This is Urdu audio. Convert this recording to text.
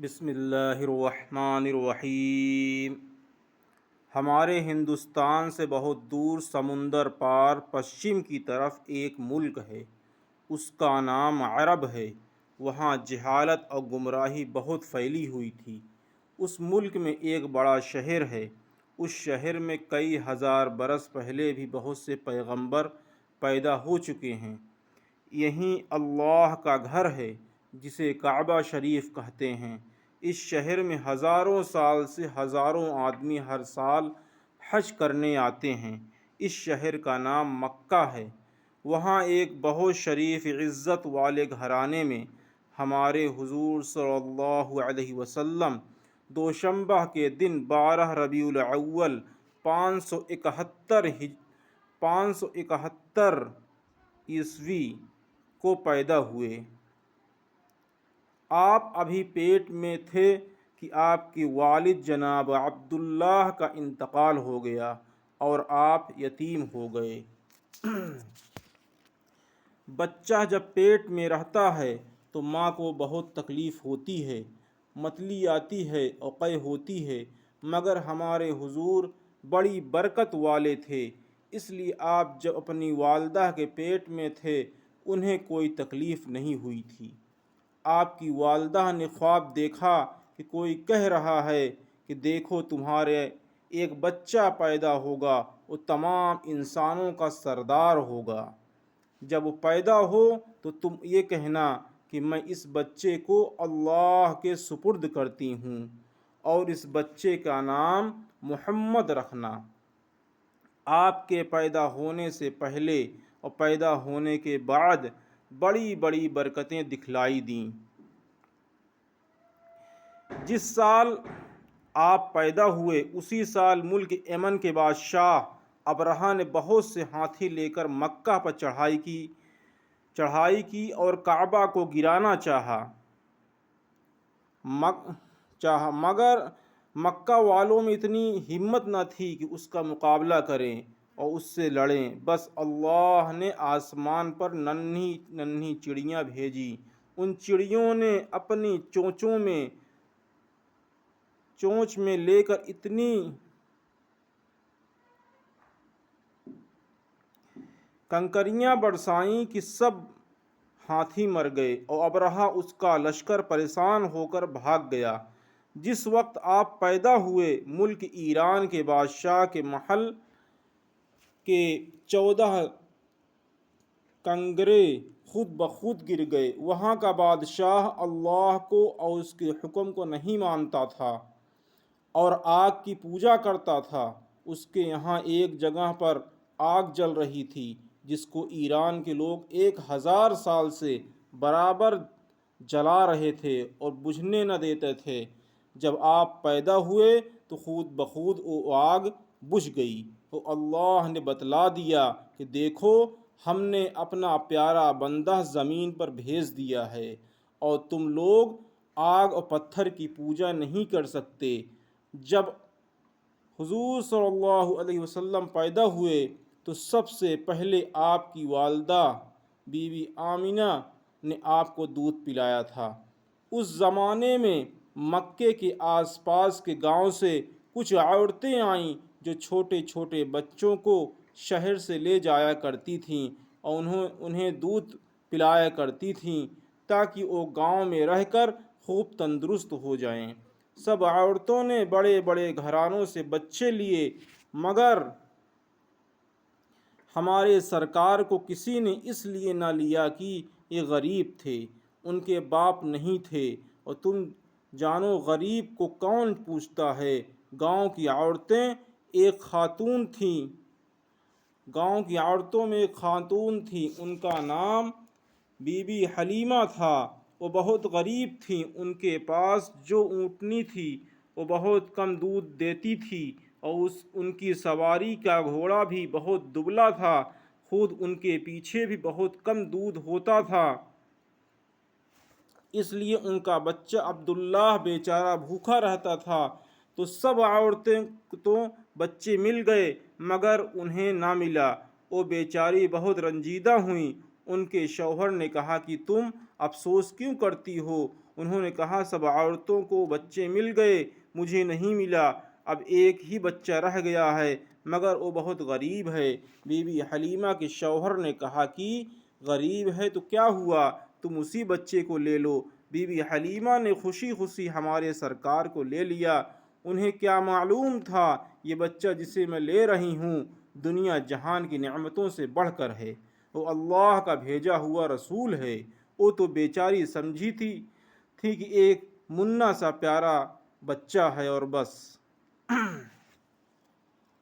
بسم اللہ الرحمن الرحیم۔ ہمارے ہندوستان سے بہت دور سمندر پار پشچم کی طرف ایک ملک ہے، اس کا نام عرب ہے۔ وہاں جہالت اور گمراہی بہت پھیلی ہوئی تھی۔ اس ملک میں ایک بڑا شہر ہے۔ اس شہر میں کئی ہزار برس پہلے بھی بہت سے پیغمبر پیدا ہو چکے ہیں۔ یہیں اللہ کا گھر ہے جسے کعبہ شریف کہتے ہیں۔ اس شہر میں ہزاروں سال سے ہزاروں آدمی ہر سال حج کرنے آتے ہیں۔ اس شہر کا نام مکہ ہے۔ وہاں ایک بہت شریف عزت والے گھرانے میں ہمارے حضور صلی اللہ علیہ وسلم دوشنبہ کے دن 12 ربیع الاول 571 عیسوی کو پیدا ہوئے۔ آپ ابھی پیٹ میں تھے کہ آپ کے والد جناب عبداللہ کا انتقال ہو گیا اور آپ یتیم ہو گئے۔ بچہ جب پیٹ میں رہتا ہے تو ماں کو بہت تکلیف ہوتی ہے، متلی آتی ہے اور قے ہوتی ہے، مگر ہمارے حضور بڑی برکت والے تھے، اس لیے آپ جب اپنی والدہ کے پیٹ میں تھے انہیں کوئی تکلیف نہیں ہوئی تھی۔ آپ کی والدہ نے خواب دیکھا کہ کوئی کہہ رہا ہے کہ دیکھو تمہارے ایک بچہ پیدا ہوگا، وہ تمام انسانوں کا سردار ہوگا۔ جب وہ پیدا ہو تو تم یہ کہنا کہ میں اس بچے کو اللہ کے سپرد کرتی ہوں اور اس بچے کا نام محمد رکھنا۔ آپ کے پیدا ہونے سے پہلے اور پیدا ہونے کے بعد بڑی بڑی برکتیں دکھلائی دیں۔ جس سال آپ پیدا ہوئے اسی سال ملک یمن کے بادشاہ ابرہہ نے بہت سے ہاتھی لے کر مکہ پر چڑھائی کی اور کعبہ کو گرانا چاہا، مگر مکہ والوں میں اتنی ہمت نہ تھی کہ اس کا مقابلہ کریں اور اس سے لڑیں۔ بس اللہ نے آسمان پر ننھی ننھی چڑیاں بھیجی۔ ان چڑیوں نے اپنی چونچ میں لے کر اتنی کنکریاں برسائیں کہ سب ہاتھی مر گئے اور ابرہہ اس کا لشکر پریشان ہو کر بھاگ گیا۔ جس وقت آپ پیدا ہوئے ملک ایران کے بادشاہ کے محل کے 14 کنگرے خود بخود گر گئے۔ وہاں کا بادشاہ اللہ کو اور اس کے حکم کو نہیں مانتا تھا اور آگ کی پوجا کرتا تھا۔ اس کے یہاں ایک جگہ پر آگ جل رہی تھی جس کو ایران کے لوگ 1000 سال سے برابر جلا رہے تھے اور بجھنے نہ دیتے تھے۔ جب آپ پیدا ہوئے تو خود بخود وہ آگ بجھ گئی اور اللہ نے بتلا دیا کہ دیکھو ہم نے اپنا پیارا بندہ زمین پر بھیج دیا ہے اور تم لوگ آگ اور پتھر کی پوجا نہیں کر سکتے۔ جب حضور صلی اللہ علیہ وسلم پیدا ہوئے تو سب سے پہلے آپ کی والدہ بی بی آمنہ نے آپ کو دودھ پلایا تھا۔ اس زمانے میں مکے کے آس پاس کے گاؤں سے کچھ عورتیں آئیں جو چھوٹے چھوٹے بچوں کو شہر سے لے جایا کرتی تھیں اور انہیں دودھ پلایا کرتی تھیں تاکہ وہ گاؤں میں رہ کر خوب تندرست ہو جائیں۔ سب عورتوں نے بڑے بڑے گھرانوں سے بچے لیے، مگر ہمارے سرکار کو کسی نے اس لیے نہ لیا کہ یہ غریب تھے، ان کے باپ نہیں تھے، اور تم جانو غریب کو کون پوچھتا ہے۔ گاؤں کی عورتوں میں ایک خاتون تھی، ان کا نام بی بی حلیمہ تھا۔ وہ بہت غریب تھیں، ان کے پاس جو اونٹنی تھی وہ بہت کم دودھ دیتی تھی اور ان کی سواری کا گھوڑا بھی بہت دبلا تھا، خود ان کے پیچھے بھی بہت کم دودھ ہوتا تھا، اس لیے ان کا بچہ عبداللہ بیچارہ بھوکا رہتا تھا۔ تو سب عورتیں تو بچے مل گئے مگر انہیں نہ ملا، وہ بیچاری بہت رنجیدہ ہوئیں۔ ان کے شوہر نے کہا کہ تم افسوس کیوں کرتی ہو؟ انہوں نے کہا سب عورتوں کو بچے مل گئے، مجھے نہیں ملا، اب ایک ہی بچہ رہ گیا ہے مگر وہ بہت غریب ہے۔ بی بی حلیمہ کے شوہر نے کہا کہ غریب ہے تو کیا ہوا، تم اسی بچے کو لے لو۔ بی بی حلیمہ نے خوشی خوشی ہمارے سرکار کو لے لیا۔ انہیں کیا معلوم تھا یہ بچہ جسے میں لے رہی ہوں دنیا جہان کی نعمتوں سے بڑھ کر ہے، وہ اللہ کا بھیجا ہوا رسول ہے۔ وہ تو بیچاری سمجھی تھی کہ ایک منا سا پیارا بچہ ہے اور بس۔